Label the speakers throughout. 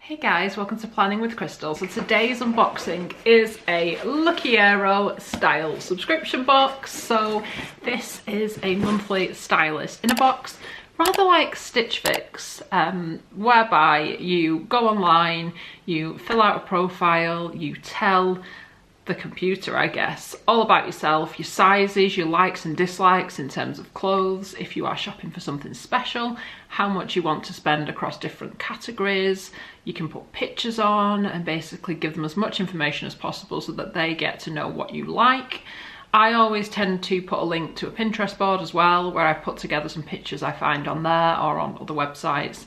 Speaker 1: Hey guys, welcome to Planning with Crystal. So today's unboxing is a Lookiero style subscription box. So this is a monthly stylist in a box, rather like Stitch Fix, whereby you go online, you fill out a profile, you tell the computer, I guess, all about yourself, your sizes, your likes and dislikes in terms of clothes, if you are shopping for something special, how much you want to spend across different categories. You can put pictures on and basically give them as much information as possible so that they get to know what you like. I always tend to put a link to a Pinterest board as well, where I put together some pictures I find on there or on other websites,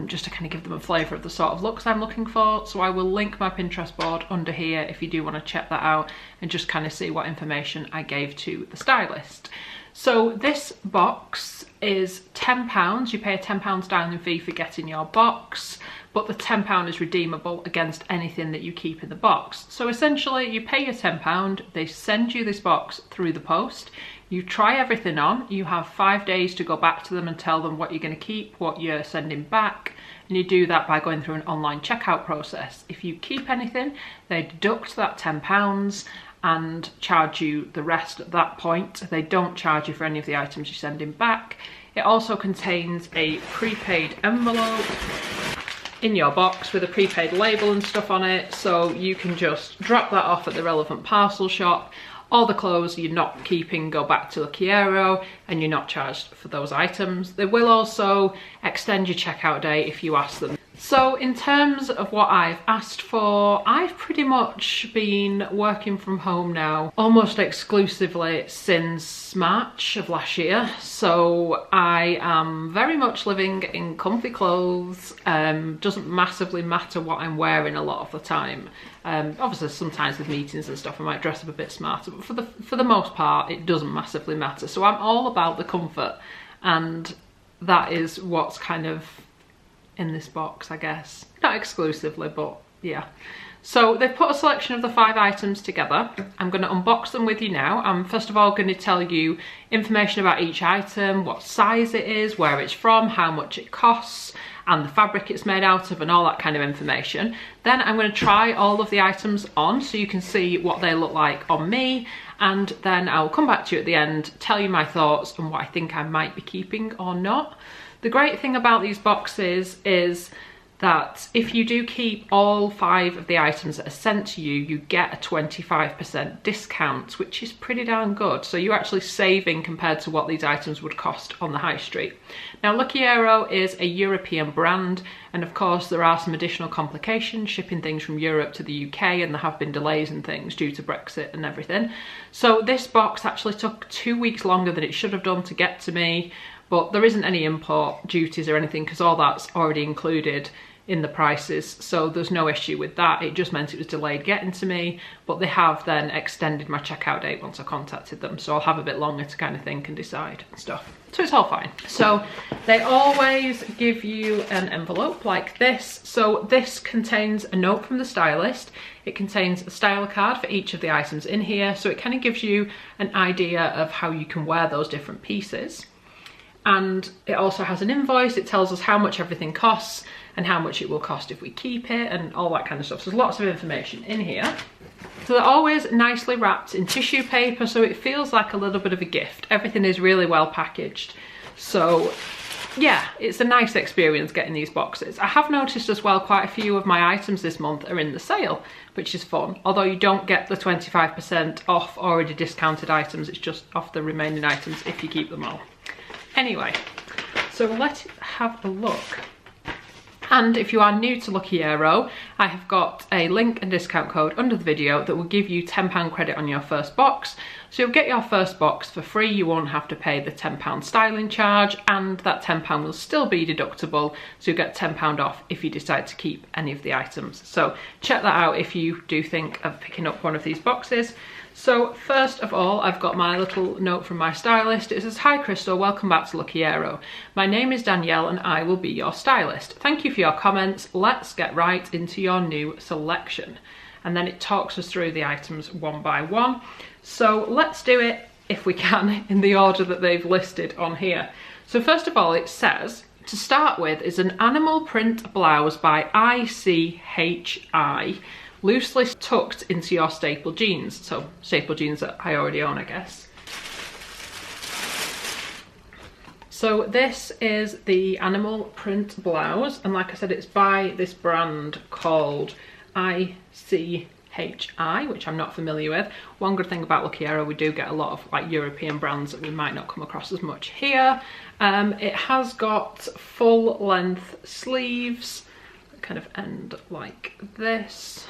Speaker 1: just to kind of give them a flavour of the sort of looks I'm looking for. So I will link my Pinterest board under here if you do want to check that out and just kind of see what information I gave to the stylist. So this box is £10. You pay a £10 styling fee for getting your box, but the £10 is redeemable against anything that you keep in the box. So essentially you pay your £10, they send you this box through the post, you try everything on, you have 5 days to go back to them and tell them what you're going to keep, what you're sending back, and you do that by going through an online checkout process. If you keep anything, they deduct that £10 and charge you the rest at that point. They don't charge you for any of the items you're sending back. It also contains a prepaid envelope in your box with a prepaid label and stuff on it, so you can just drop that off at the relevant parcel shop. All the clothes you're not keeping go back to Lookiero and you're not charged for those items. They will also extend your checkout date if you ask them. So in terms of what I've asked for, I've pretty much been working from home now almost exclusively since March of last year. So I am very much living in comfy clothes. Doesn't massively matter what I'm wearing a lot of the time. Obviously sometimes with meetings and stuff I might dress up a bit smarter, but for the most part it doesn't massively matter. So I'm all about the comfort, and that is what's kind of in this box, I guess. Not exclusively, but yeah. So they've put a selection of the 5 items together. I'm going to unbox them with you now. I'm first of all going to tell you information about each item, what size it is, where it's from, how much it costs, and the fabric it's made out of, and all that kind of information. Then I'm going to try all of the items on so you can see what they look like on me, and then I'll come back to you at the end, tell you my thoughts and what I think I might be keeping or not. The great thing about these boxes is that if you do keep all 5 of the items that are sent to you, you get a 25% discount, which is pretty darn good. So you're actually saving compared to what these items would cost on the high street. Now, Lookiero is a European brand, and of course there are some additional complications shipping things from Europe to the UK, and there have been delays and things due to Brexit and everything. So this box actually took 2 weeks longer than it should have done to get to me, but there isn't any import duties or anything because all that's already included in the prices, so there's no issue with that. It just meant it was delayed getting to me, but they have then extended my checkout date once I contacted them, so I'll have a bit longer to kind of think and decide and stuff. So it's all fine. So they always give you an envelope like this. So this contains a note from the stylist. It contains a style card for each of the items in here, so it kind of gives you an idea of how you can wear those different pieces. And it also has an invoice. It tells us how much everything costs and how much it will cost if we keep it and all that kind of stuff. So there's lots of information in here. So they're always nicely wrapped in tissue paper, so it feels like a little bit of a gift. Everything is really well packaged. So yeah, it's a nice experience getting these boxes. I have noticed as well quite a few of my items this month are in the sale, which is fun. Although you don't get the 25% off already discounted items, it's just off the remaining items if you keep them all. Anyway, so let's have a look. And if you are new to Lookiero, I have got a link and discount code under the video that will give you £10 credit on your first box. So you'll get your first box for free. You won't have to pay the £10 styling charge, and that £10 will still be deductible. So you'll get £10 off if you decide to keep any of the items. So check that out if you do think of picking up one of these boxes. So first of all, I've got my little note from my stylist. It says, "Hi Crystal, welcome back to Lookiero. My name is Danielle and I will be your stylist. Thank you for your comments. Let's get right into your new selection." And then it talks us through the items one by one. So let's do it, if we can, in the order that they've listed on here. So first of all, it says To start with is an animal print blouse by ICHI, loosely tucked into your staple jeans. So staple jeans that I already own, I guess. So this is the animal print blouse, and like I said, it's by this brand called ICHI, which I'm not familiar with. One good thing about Lookiero, we do get a lot of like European brands that we might not come across as much here. It has got full length sleeves that kind of end like this.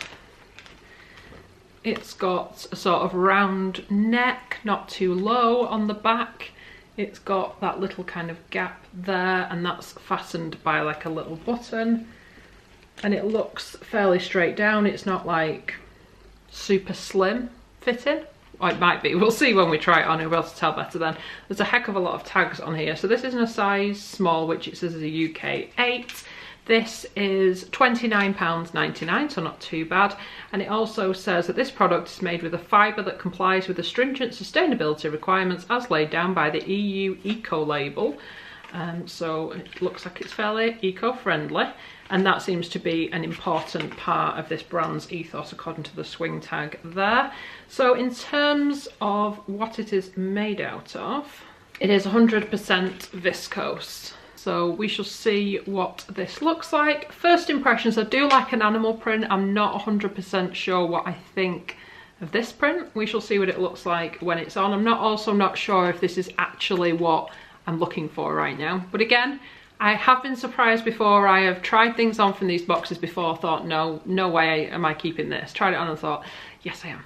Speaker 1: It's got a sort of round neck, not too low on the back. It's got that little kind of gap there, and that's fastened by like a little button, and it looks fairly straight down. It's not like super slim fitting. Or it might be, we'll see when we try it on, we'll be able to tell better then. There's a heck of a lot of tags on here. So this is in a size small, which it says is a UK 8. This is £29.99, so not too bad. And it also says that this product is made with a fibre that complies with the stringent sustainability requirements as laid down by the EU Eco label. So it looks like it's fairly eco-friendly, and that seems to be an important part of this brand's ethos according to the swing tag there. So in terms of what it is made out of, it is 100% viscose. So we shall see what this looks like. First impressions, I do like an animal print. I'm not 100% sure what I think of this print. We shall see what it looks like when it's on. I'm also not sure if this is actually what I'm looking for right now. But again, I have been surprised before. I have tried things on from these boxes before, thought, no way am I keeping this. Tried it on and thought, yes I am.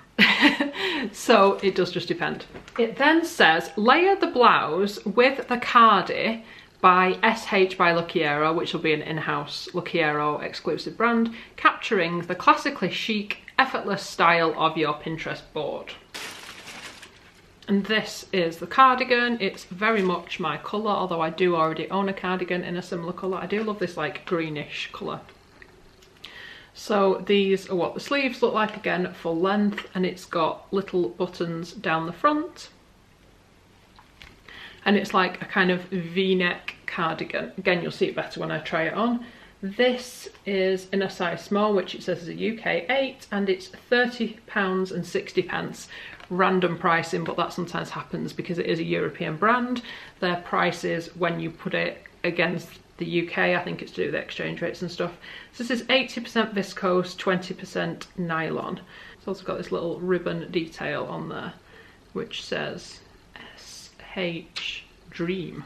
Speaker 1: So it does just depend. It then says, layer the blouse with the cardi by SH by Lookiero, which will be an in-house Lookiero exclusive brand, capturing the classically chic, effortless style of your Pinterest board. And this is the cardigan. It's very much my colour, although I do already own a cardigan in a similar colour. I do love this like greenish colour. So these are what the sleeves look like, again full length, and it's got little buttons down the front. And it's like a kind of v-neck cardigan. Again, you'll see it better when I try it on. This is in a size small, which it says is a UK 8, and it's £30.60. Random pricing, but that sometimes happens because it is a European brand. Their prices, when you put it against the UK, I think it's to do with the exchange rates and stuff. So this is 80% viscose, 20% nylon. It's also got this little ribbon detail on there, which says SH Dream.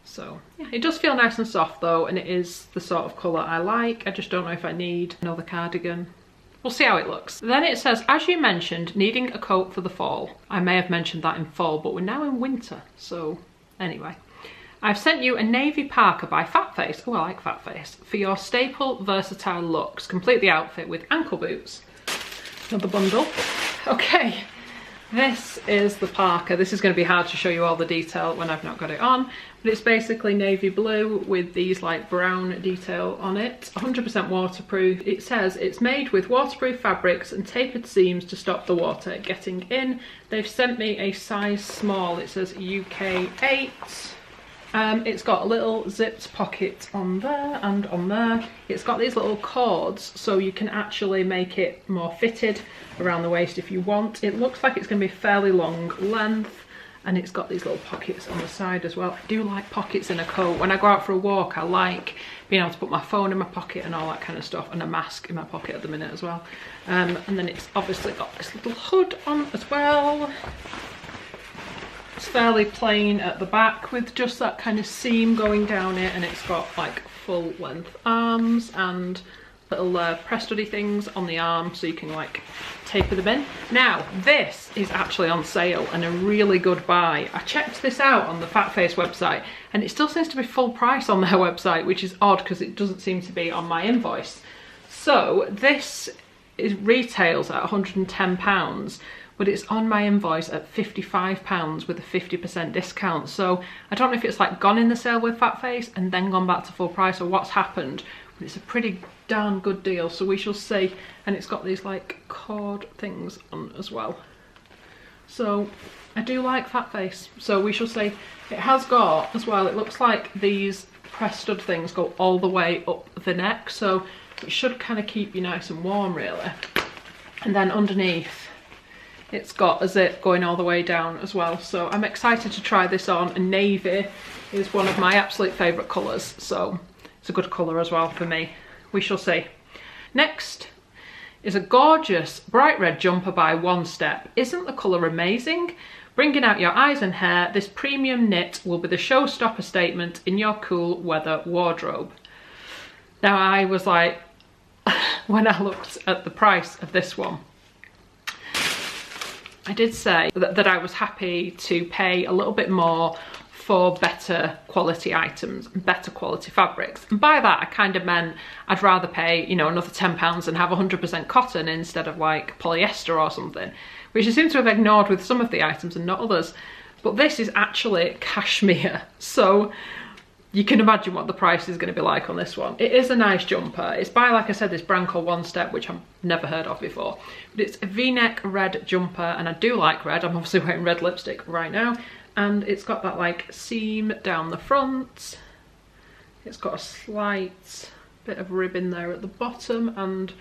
Speaker 1: So yeah, it does feel nice and soft though, and it is the sort of colour I like. I just don't know if I need another cardigan. We'll see how it looks. Then it says, as you mentioned, needing a coat for the fall. I may have mentioned that in fall, but we're now in winter. So anyway, I've sent you a navy parka by Fatface. Oh, I like Fatface. For your staple, versatile looks. Complete the outfit with ankle boots. Another bundle. Okay. This is the parka. This is going to be hard to show you all the detail when I've not got it on, but it's basically navy blue with these like brown detail on it. 100% waterproof. It says it's made with waterproof fabrics and tapered seams to stop the water getting in. They've sent me a size small. It says UK 8. It's got a little zipped pocket on there and on there. It's got these little cords so you can actually make it more fitted around the waist if you want. It looks like it's going to be fairly long length, and it's got these little pockets on the side as well. I do like pockets in a coat. When I go out for a walk, I like being able to put my phone in my pocket and all that kind of stuff, and a mask in my pocket at the minute as well. And then it's obviously got this little hood on as well. It's fairly plain at the back with just that kind of seam going down it, and it's got like full length arms and little press study things on the arm so you can like taper them in. Now this is actually on sale and a really good buy. I checked this out on the Fatface website and it still seems to be full price on their website, which is odd because it doesn't seem to be on my invoice. So this retails at £110, but it's on my invoice at £55 with a 50% discount. So I don't know if it's like gone in the sale with Fatface and then gone back to full price or what's happened, but it's a pretty darn good deal, so we shall see. And it's got these like cord things on as well. So I do like Fatface, so we shall see. It has got as well, it looks like these press stud things go all the way up the neck, so it should kind of keep you nice and warm really. And then underneath it's got a zip going all the way down as well, so I'm excited to try this on. And navy is one of my absolute favourite colours, so it's a good colour as well for me. We shall see. Next is a gorgeous bright red jumper by One Step. Isn't the colour amazing? Bringing out your eyes and hair, this premium knit will be the showstopper statement in your cool weather wardrobe. Now I was like, when I looked at the price of this one, I did say that I was happy to pay a little bit more for better quality items and better quality fabrics. And by that I kind of meant I'd rather pay, you know, another £10 and have 100% cotton instead of like polyester or something, which I seem to have ignored with some of the items and not others. But this is actually cashmere, so you can imagine what the price is going to be like on this one. It is a nice jumper. It's by, like I said, this brand called One Step, which I've never heard of before. But it's a V-neck red jumper, and I do like red. I'm obviously wearing red lipstick right now. And it's got that like seam down the front. It's got a slight bit of ribbon there at the bottom and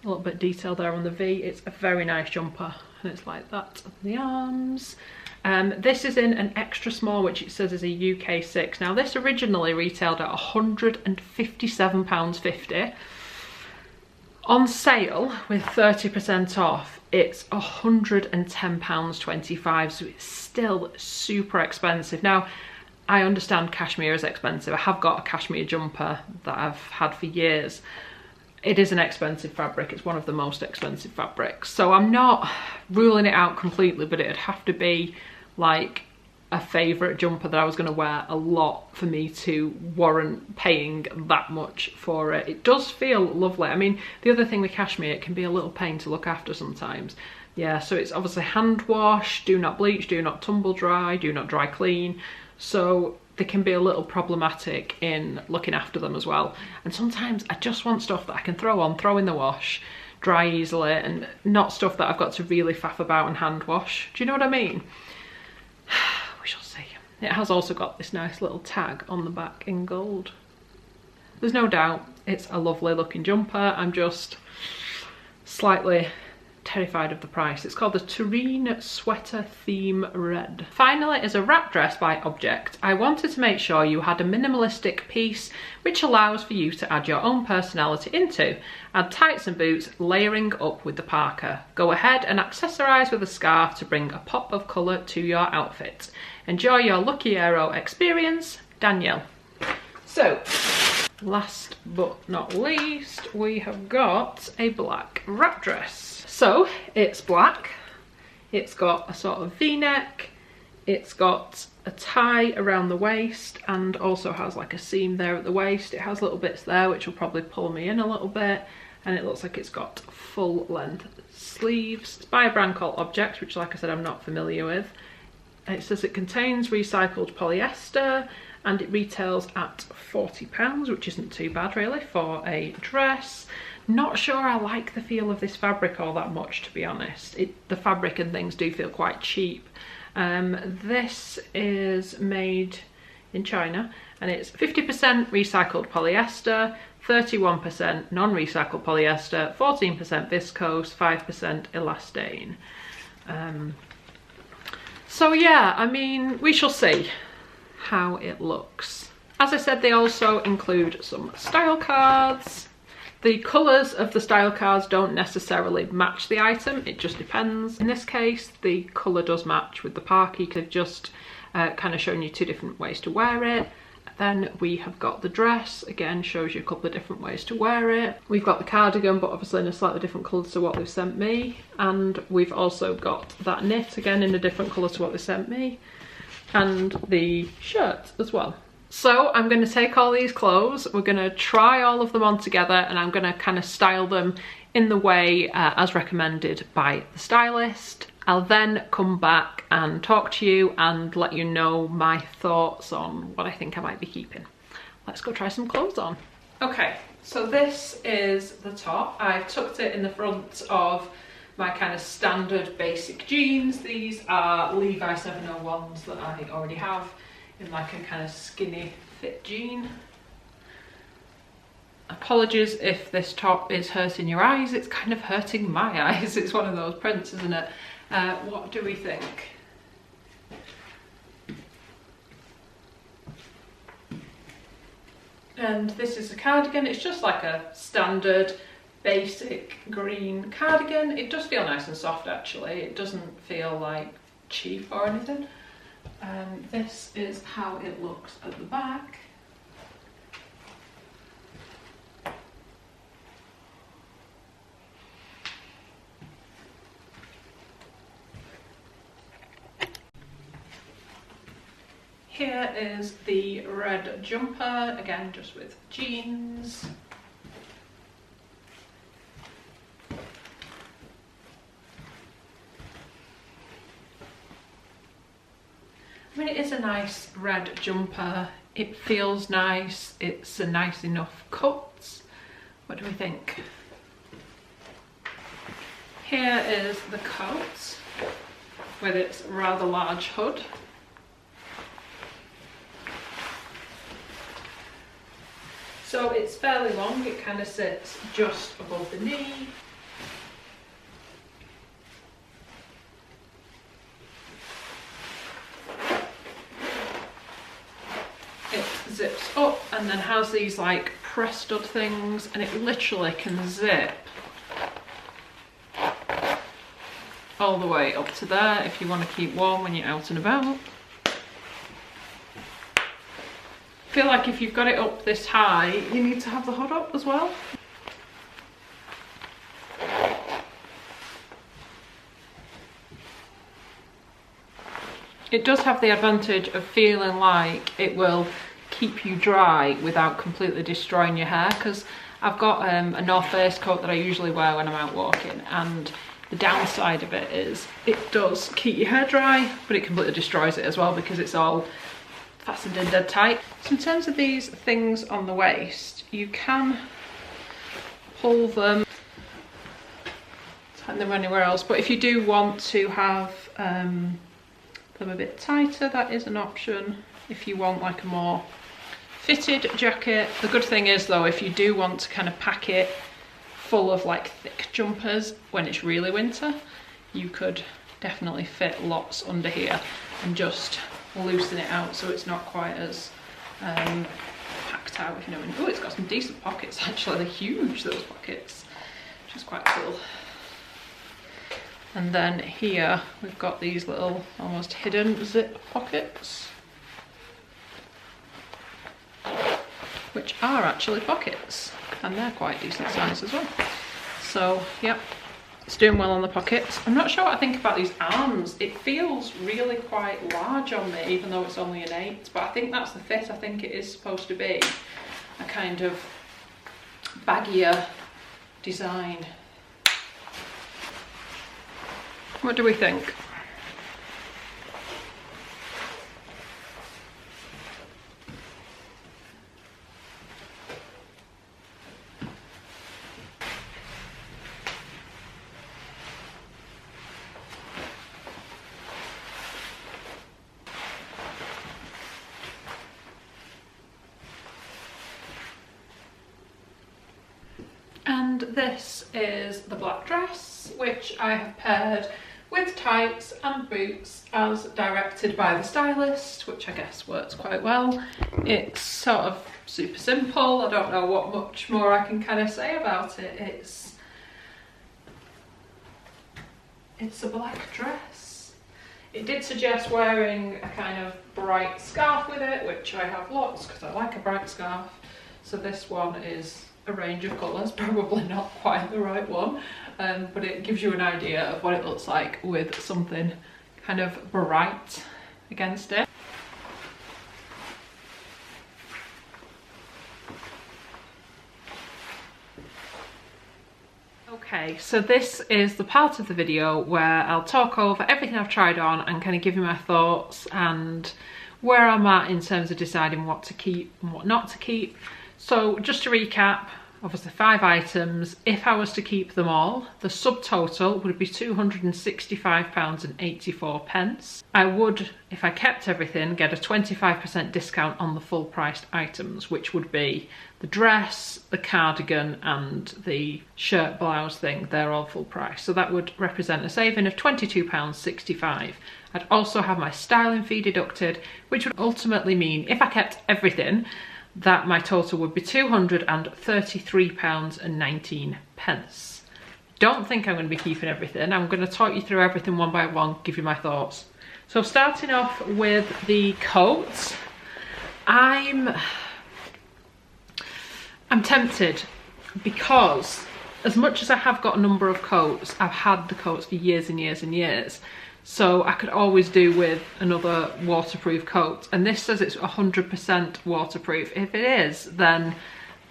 Speaker 1: a little bit of detail there on the V. It's a very nice jumper, and it's like that on the arms. This is in an extra small, which it says is a UK 6. Now this originally retailed at £157.50. On sale with 30% off, it's £110.25, so it's still super expensive. Now, I understand cashmere is expensive. I have got a cashmere jumper that I've had for years. It is an expensive fabric. It's one of the most expensive fabrics. So I'm not ruling it out completely, but it'd have to be like a favourite jumper that I was going to wear a lot for me to warrant paying that much for it. It does feel lovely. I mean, the other thing with cashmere, it can be a little pain to look after sometimes. Yeah, so it's obviously hand wash, do not bleach, do not tumble dry, do not dry clean. So they can be a little problematic in looking after them as well. And sometimes I just want stuff that I can throw on, throw in the wash, dry easily, and not stuff that I've got to really faff about and hand wash. Do you know what I mean? We shall see. It has also got this nice little tag on the back in gold. There's no doubt it's a lovely looking jumper. I'm just slightly terrified of the price. It's called the Tureen Sweater Theme Red. Finally is a wrap dress by Object. I wanted to make sure you had a minimalistic piece which allows for you to add your own personality into. Add tights and boots, layering up with the parka. Go ahead and accessorise with a scarf to bring a pop of colour to your outfit. Enjoy your Lookiero experience, Danielle. So, last but not least, we have got a black wrap dress. So it's black, it's got a sort of V-neck, it's got a tie around the waist and also has like a seam there at the waist. It has little bits there which will probably pull me in a little bit, and it looks like it's got full length sleeves. It's by a brand called Object, which like I said I'm not familiar with. And it says it contains recycled polyester and it retails at £40, which isn't too bad really for a dress. Not sure I like the feel of this fabric all that much, to be honest. The fabric and things do feel quite cheap. This is made in China and it's 50% recycled polyester, 31% non-recycled polyester, 14% viscose, 5% elastane. So yeah, I mean, we shall see how it looks. As I said, they also include some style cards. The colours of the style cards don't necessarily match the item, it just depends. In this case, the colour does match with the parky. They've just kind of shown you two different ways to wear it. Then we have got the dress, again shows you a couple of different ways to wear it. We've got the cardigan, but obviously in a slightly different colour to what they've sent me. And we've also got that knit, again in a different colour to what they sent me. And the shirt as well. So I'm going to take all these clothes, we're going to try all of them on together, and I'm going to kind of style them in the way as recommended by the stylist. I'll then come back and talk to you and let you know my thoughts on what I think I might be keeping. Let's go try some clothes on. Okay, so this is the top. I've tucked it in the front of my kind of standard basic jeans. These are Levi 701s that I already have in like a kind of skinny fit jean. apologies if this top is hurting your eyes. It's kind of hurting my eyes. It's one of those prints, isn't it? What do we think? And this is a cardigan. It's just like a standard basic green cardigan. It does feel nice and soft actually. It doesn't feel like cheap or anything. This is how it looks at the back. Here is the red jumper, again just with jeans. I mean, it is a nice red jumper. It feels nice. It's a nice enough cut. What do we think? Here is the coat with its rather large hood. So it's fairly long. It kind of sits just above the knee. It zips up and then has these like press stud things, and it literally can zip all the way up to there if you want to keep warm when you're out and about. I feel like if you've got it up this high, you need to have the hood up as well. It does have the advantage of feeling like it will keep you dry without completely destroying your hair, because I've got a North Face coat that I usually wear when I'm out walking, and the downside of it is it does keep your hair dry, but it completely destroys it as well because it's all fastened in dead tight. So in terms of these things on the waist, you can pull them, tighten them anywhere else, but if you do want to have them a bit tighter, that is an option if you want like a more fitted jacket. The good thing is though, if you do want to kind of pack it full of like thick jumpers when it's really winter, you could definitely fit lots under here and just loosen it out so it's not quite as packed out, if you know what I mean. Oh, it's got some decent pockets actually. They're huge, those pockets, which is quite cool. And then here we've got these little almost hidden zip pockets, which are actually pockets, and they're quite decent size as well. So yep, it's doing well on the pockets. I'm not sure what I think about these arms. It feels really quite large on me, even though it's only an 8, but I think that's the fit. I think it is supposed to be a kind of baggier design. What do we think? And this is the black dress, which I have paired with tights and boots as directed by the stylist, which I guess works quite well. It's sort of super simple. I don't know what much more I can kind of say about it. It's a black dress. It did suggest wearing a kind of bright scarf with it, which I have lots because I like a bright scarf. So this one is a range of colours, probably not quite the right one, but it gives you an idea of what it looks like with something kind of bright against it. Okay, so this is the part of the video where I'll talk over everything I've tried on and kind of give you my thoughts and where I'm at in terms of deciding what to keep and what not to keep. So just to recap, obviously 5 items. If I was to keep them all, the subtotal would be £265.84. I would, if I kept everything, get a 25% discount on the full priced items, which would be the dress, the cardigan and the shirt blouse thing. They're all full price. So that would represent a saving of £22.65. I'd also have my styling fee deducted, which would ultimately mean if I kept everything, that my total would be £233.19. Don't think I'm going to be keeping everything. I'm going to talk you through everything one by one, give you my thoughts. So starting off with the coats, I'm tempted, because as much as I have got a number of coats, I've had the coats for years and years and years. So I could always do with another waterproof coat. And this says it's 100% waterproof. If it is, then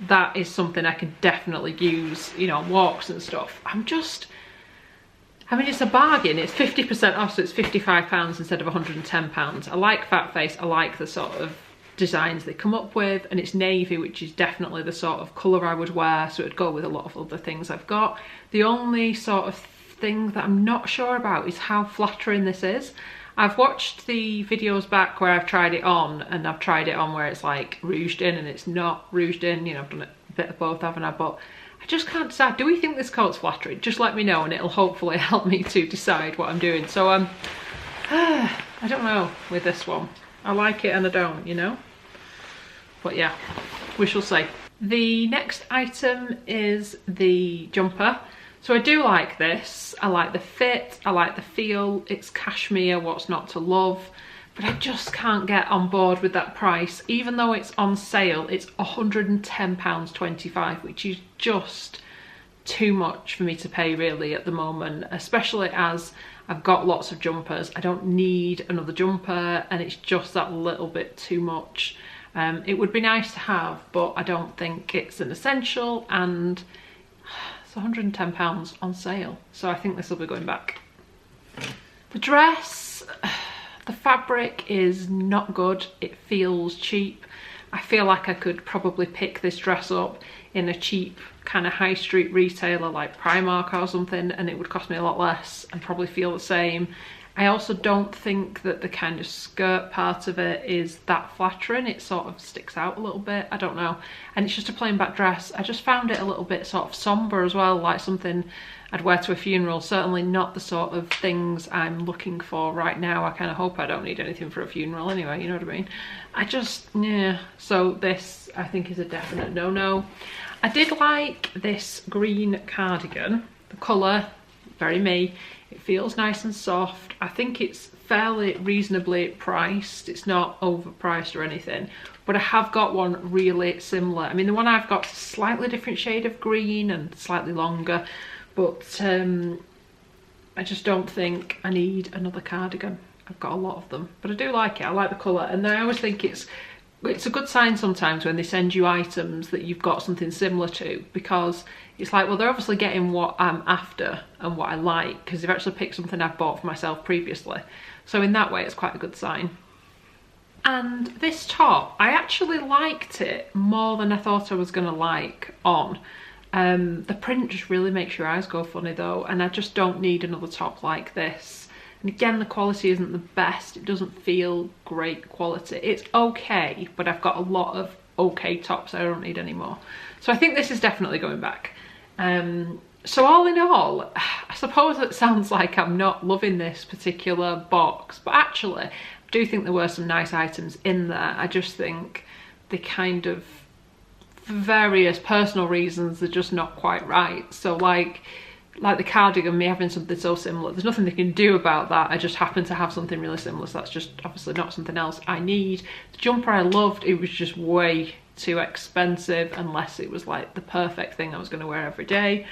Speaker 1: that is something I can definitely use, you know, on walks and stuff. I mean, it's a bargain. It's 50% off, so it's £55 instead of £110. I like Fat Face. I like the sort of designs they come up with, and it's navy, which is definitely the sort of colour I would wear, so it'd go with a lot of other things I've got. The only sort of thing that I'm not sure about is how flattering this is. I've watched the videos back where I've tried it on, and I've tried it on where it's like rouged in and it's not rouged in. You know, I've done a bit of both, haven't I? But I just can't decide. Do we think this coat's flattering? Just let me know, and it'll hopefully help me to decide what I'm doing. So I don't know with this one. I like it and I don't, you know? But yeah, we shall see. The next item is the jumper. So I do like this. I like the fit, I like the feel. It's cashmere, what's not to love? But I just can't get on board with that price. Even though it's on sale, it's £110.25, which is just too much for me to pay really at the moment, especially as I've got lots of jumpers. I don't need another jumper, and it's just that little bit too much. It would be nice to have, but I don't think it's an essential, and it's £110 on sale. So I think this will be going back. The dress, the fabric is not good. It feels cheap. I feel like I could probably pick this dress up in a cheap kind of high street retailer like Primark or something, and it would cost me a lot less and probably feel the same. I also don't think that the kind of skirt part of it is that flattering. It sort of sticks out a little bit, I don't know. And it's just a plain black dress. I just found it a little bit sort of somber as well, like something I'd wear to a funeral. Certainly not the sort of things I'm looking for right now. I kind of hope I don't need anything for a funeral anyway, you know what I mean? Yeah. So this, I think, is a definite no-no. I did like this green cardigan. The colour, very me. It feels nice and soft. I think it's fairly reasonably priced. It's not overpriced or anything, but I have got one really similar. I mean, the one I've got is a slightly different shade of green and slightly longer, but I just don't think I need another cardigan. I've got a lot of them, but I do like it. I like the colour, and I always think it's a good sign sometimes when they send you items that you've got something similar to, because it's like, well, they're obviously getting what I'm after and what I like, because they've actually picked something I've bought for myself previously. So in that way, it's quite a good sign. And this top, I actually liked it more than I thought I was going to like on. The print just really makes your eyes go funny though, and I just don't need another top like this. And again, the quality isn't the best. It doesn't feel great quality. It's okay, but I've got a lot of okay tops I don't need anymore. So I think this is definitely going back. So all in all, I suppose it sounds like I'm not loving this particular box, but actually I do think there were some nice items in there. I just think they kind of, for various personal reasons, they're just not quite right. So like the cardigan, me having something so similar, there's nothing they can do about that. I just happen to have something really similar, so that's just obviously not something else I need. The jumper I loved, it was just way too expensive unless it was like the perfect thing I was going to wear every day.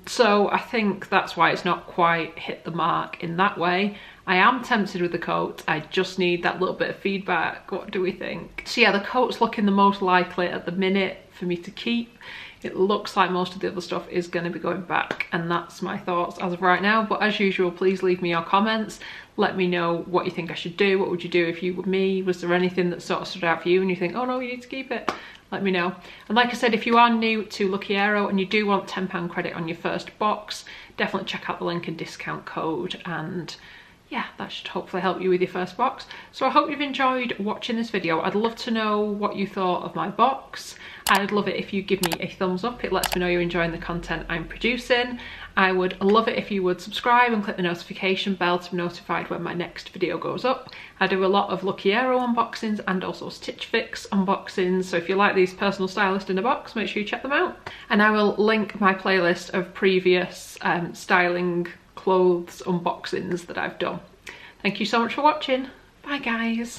Speaker 1: So I think that's why it's not quite hit the mark in that way. I am tempted with the coat. I just need that little bit of feedback. What do we think? So yeah, the coat's looking the most likely at the minute for me to keep. It looks like most of the other stuff is going to be going back, and that's my thoughts as of right now. But as usual, please leave me your comments. Let me know what you think I should do. What would you do if you were me? Was there anything that sort of stood out for you and you think, oh no, you need to keep it? Let me know. And like I said, if you are new to Lookiero and you do want £10 credit on your first box, definitely check out the link and discount code, and yeah, that should hopefully help you with your first box. So I hope you've enjoyed watching this video. I'd love to know what you thought of my box. I'd love it if you give me a thumbs up. It lets me know you're enjoying the content I'm producing. I would love it if you would subscribe and click the notification bell to be notified when my next video goes up. I do a lot of Lookiero unboxings and also Stitch Fix unboxings, so if you like these personal stylist in a box, make sure you check them out. And I will link my playlist of previous styling clothes unboxings that I've done. Thank you so much for watching. Bye guys.